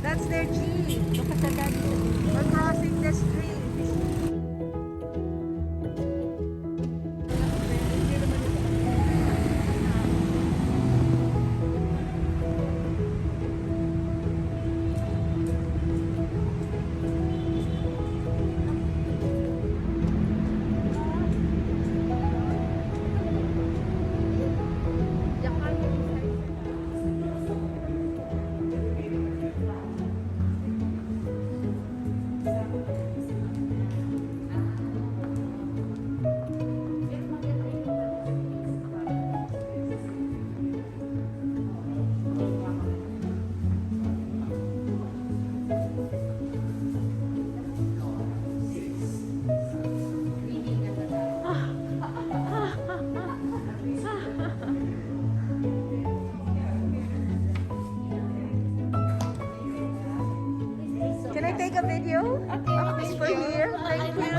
That's their jeep. We're crossing the street. Can I take a video of people here? Thank you.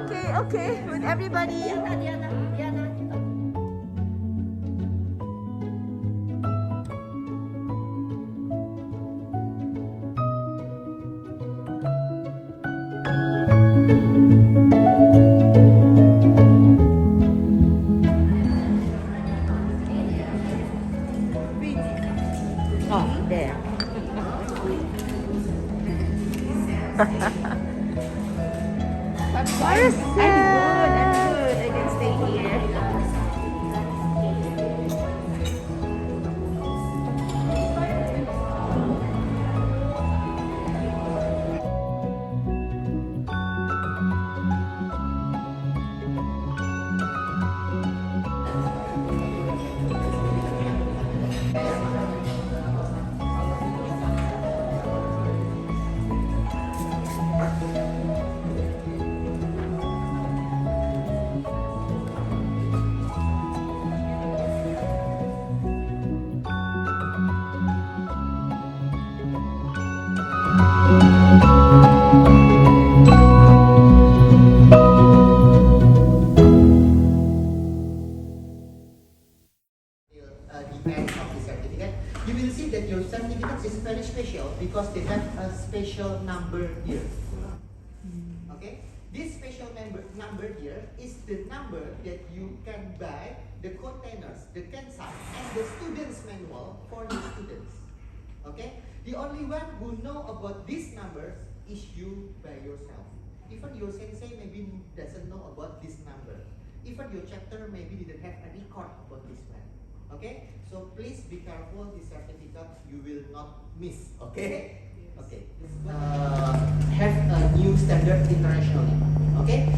Okay, okay, with everybody. Oh, there. I'm good. I can stay here. The end of the certificate, you will see that your certificate is very special because they have a special number here. Okay, this special number here is the number that you can buy the containers, the cancel, and the student's manual for the students. Okay, the only one who know about these numbers is you by yourself. Even your sensei maybe doesn't know about this number. Even your chapter maybe didn't have a record about this one. Okay, so please be careful. This certificate you will not miss. Okay, okay. Have a new standard internationally. Okay,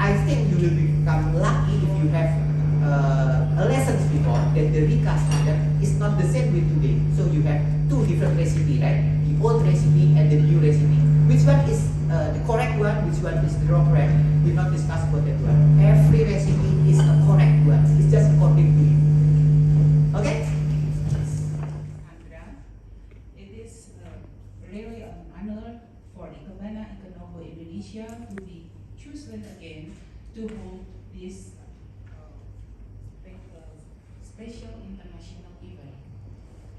I think you will become lucky if you have lessons before that the Rikka standard is not the same with today. So you have two different recipes, right? The old recipe and the new recipe. Which one is the correct one? Which one is the wrong one? We not discuss about that one. Every recipe is a correct one. It's just according to you. Okay? Andra, it is really an honor for Ikebana Ikenobo Indonesia to be chosen again to hold this special international event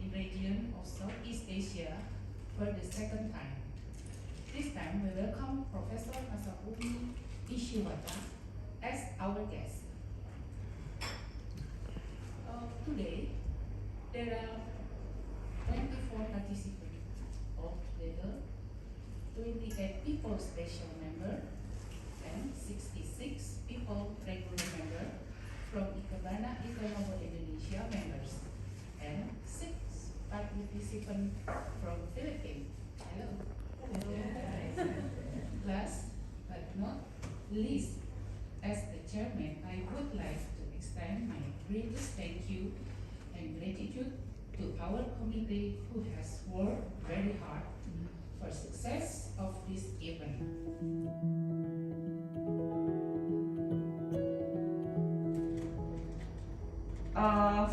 in region of Southeast Asia for the second time. This time we welcome Professor Masafumi Ishiwata as our guest. Today, there are 24 participants altogether, 28 people special member, and 66 people regular member from Ikebana Ikenobo Indonesia members, and 6 participants from Philippines. Hello. Last but not least, as the chairman, I would like to extend my greatest thank you and gratitude to our committee who has worked very hard for success of this event.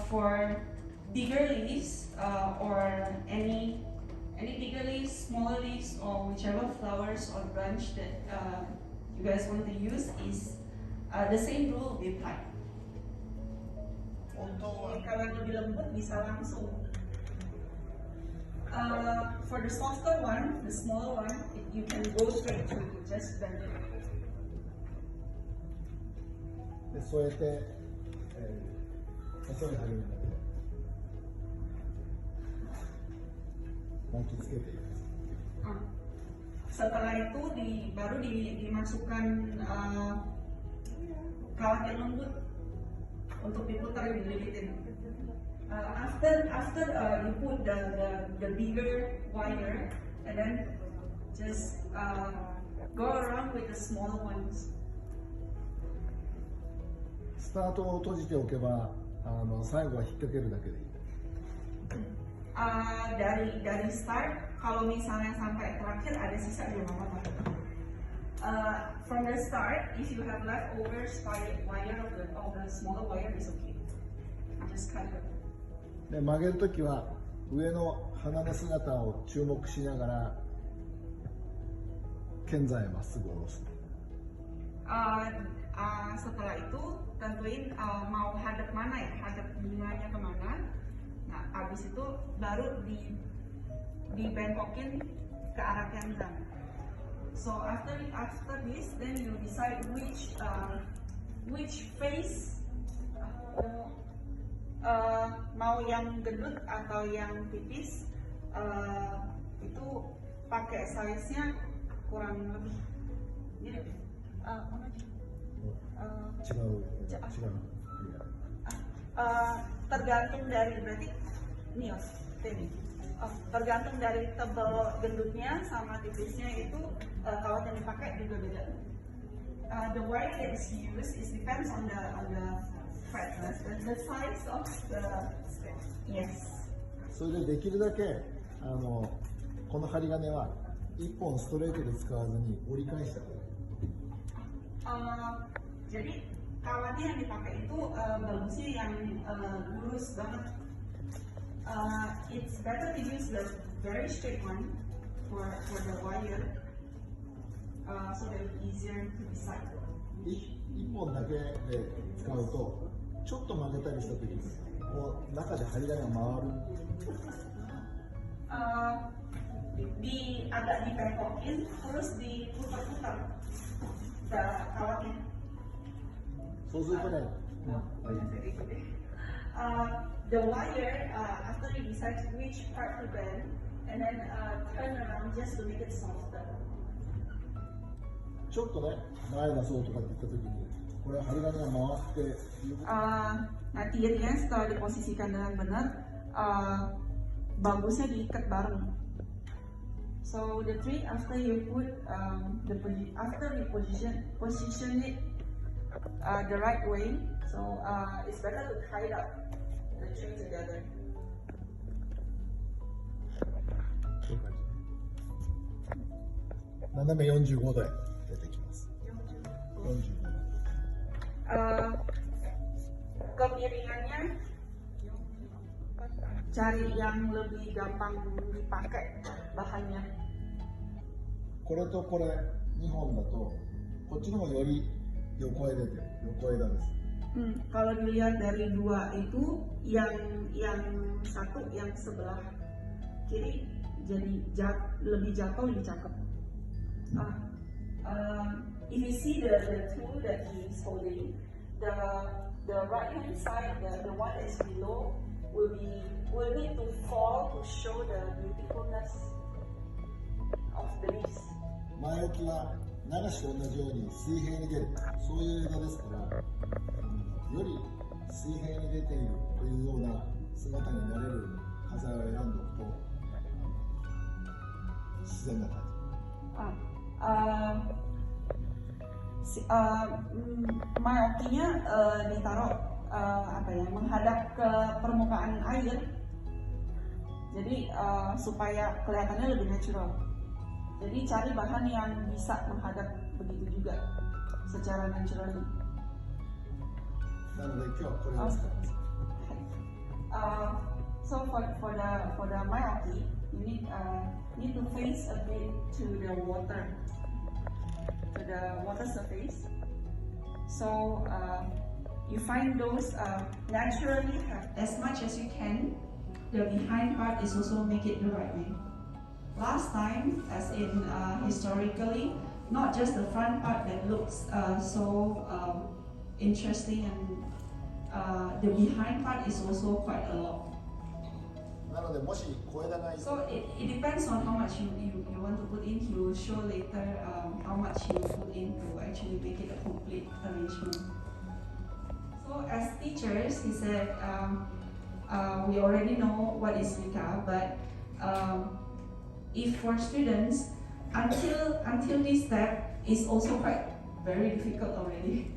For bigger leaves or any bigger leaves, smaller leaves, or whichever flowers or branch that you guys want to use is the same rule will be applied. Kalau lebih lembut bisa langsung For the softer one, the smaller one, you can go straight to just bend it. でそうやって、細い針になって巻きつけていきます。 Setelah itu baru dimasukkan kawat yang lembut untuk diputar dililitin. After you put the bigger wire and then just go around with the smaller ones. スタートを閉じておけば最後は引っ掛けるだけでいい。 Dari start, kalau misalnya sampai terakhir ada sisa juga nggak apa-apa. From the start, if you have leftovers wire of the smaller wire is okay. Just cut it. で曲げるときは上の花の姿を注目しながら剣山へまっすぐ下ろす。 Setelah itu tentuin mau hadap mana ya, hadap bunganya kemana. Nah, habis itu baru dibengkokin ke arah kenzan. So after this, then you decide which face mau yang gendut atau yang tipis. Itu pakai size-nya kurang lebih. Ini, mana? 違う。 tergantung dari berarti nih tergantung dari tebal gendutnya sama tipisnya itu kawat yang dipakai juga beda. The wire that is used is depends on the fatness, the size of the stem. Yes. それでできるだけこの針金は一本ストレートで使わずに折り返した方がいい。 Jadi kawatnya yang dipakai itu bagusnya yang lurus banget. It's better to use the very straight one for the wire, so that it's easier to decide. 一本だけで使うとちょっと曲げたりした時にこう中で針金が回る。Agak dibengkokin terus diputar-putar kawatnya. そうするとね、the wire after you decide which part to bend and then turn around just to make it softer. ちょっとね前出そうとかって言った時にこれ針金が回って。Nah tirinya setelah diposisikan dengan benar, bagusnya diikat bareng. So the trick after you put after you position it the right way, so it's better to tie up the string together. 斜め45度へ出てきます。45度。Kemiringannya cari yang lebih gampang dipakai bahannya. これとこれ2本だとこっちの方がより横へ出てる。横枝です。Kalau dilihat dari dua itu yang satu yang sebelah kiri jadi lebih jatuh lebih cakep. If you see the tool that he is holding, the right hand side, the one that is below will need to fall to show the beautifulness of the leaves. 前置きは流しと同じように水平に出る、そういう枝ですから、より水平に出ているというような姿になれる花材を選んでおくと自然な感じ。Mayokinya ditaruh menghadap ke permukaan air, jadi supaya kelihatannya lebih natural. Jadi cari bahan yang bisa menghadap begitu juga secara naturally. なので今日はこれを使います。So for the Mayoki, you need to face a bit to the water surface. So you find those naturally as much as you can the behind part is also make it the right way. Last time, as in historically, not just the front part that looks so interesting, and the behind part is also quite a lot. なのでもし小枝が So it depends on how much you want to put in. He will show later how much he will put in to actually make it a complete arrangement. So as teachers, he said, we already know what is Rikka, but if for students, until this step is also quite very difficult already.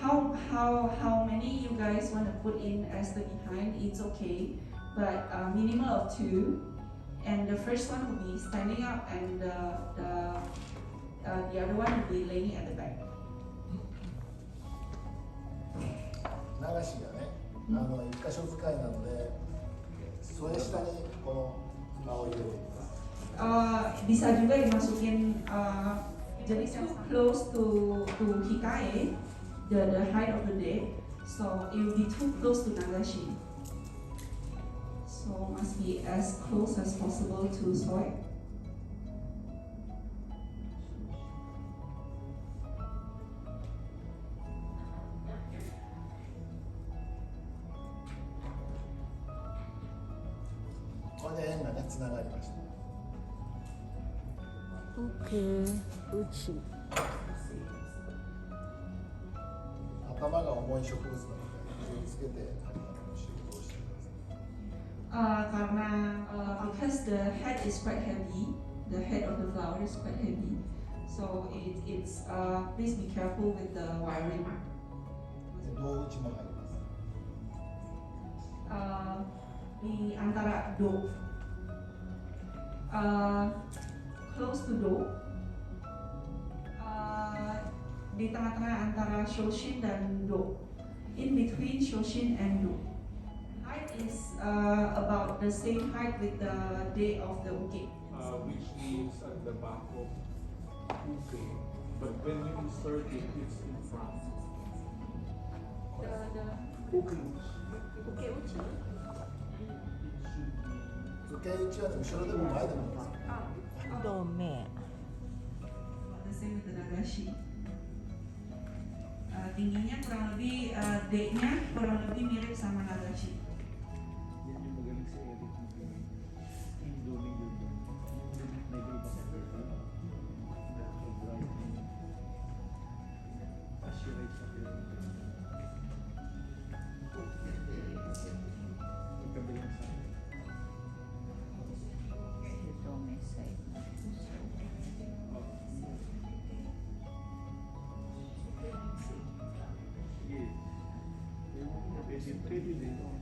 How many you guys want to put in as the behind, it's okay, but minimum of 2, and the first one will be standing up, and the other one will be laying at the back. 流しがね、一箇所使いなので、それ下にこの青を入れる。Bisa juga dimasukin, jadi too close to hikae, the height of the deck, so it will be too close to nagashi. So must be as close as possible to soy. これで円がね、つながりました。Okay, uchi. 頭が重い植物なので気をつけて仕事をしてください。Karena because the head is quite heavy, the head of the flower is quite heavy, so it's please be careful with the wiring. 胴打ちも入ります。Di antara do, close to do, di tengah-tengah antara shoshin dan do, in between shoshin and do. Height is about the same height with the day of the uke. Which is at the back of uke, but when you insert it, it's in front. Uke. Okay, uchi. 受け打ちはね、後ろでも前でもいいです。 Dome. The same with the nagashi. Tingginya kurang lebih, D-nya kurang lebih mirip sama nagashi. Yan yung magaling sa edit ng Indonesian. May iba sa natural writing. Assurate sa pagkabilang sa Dome side. Yes. They pwede din.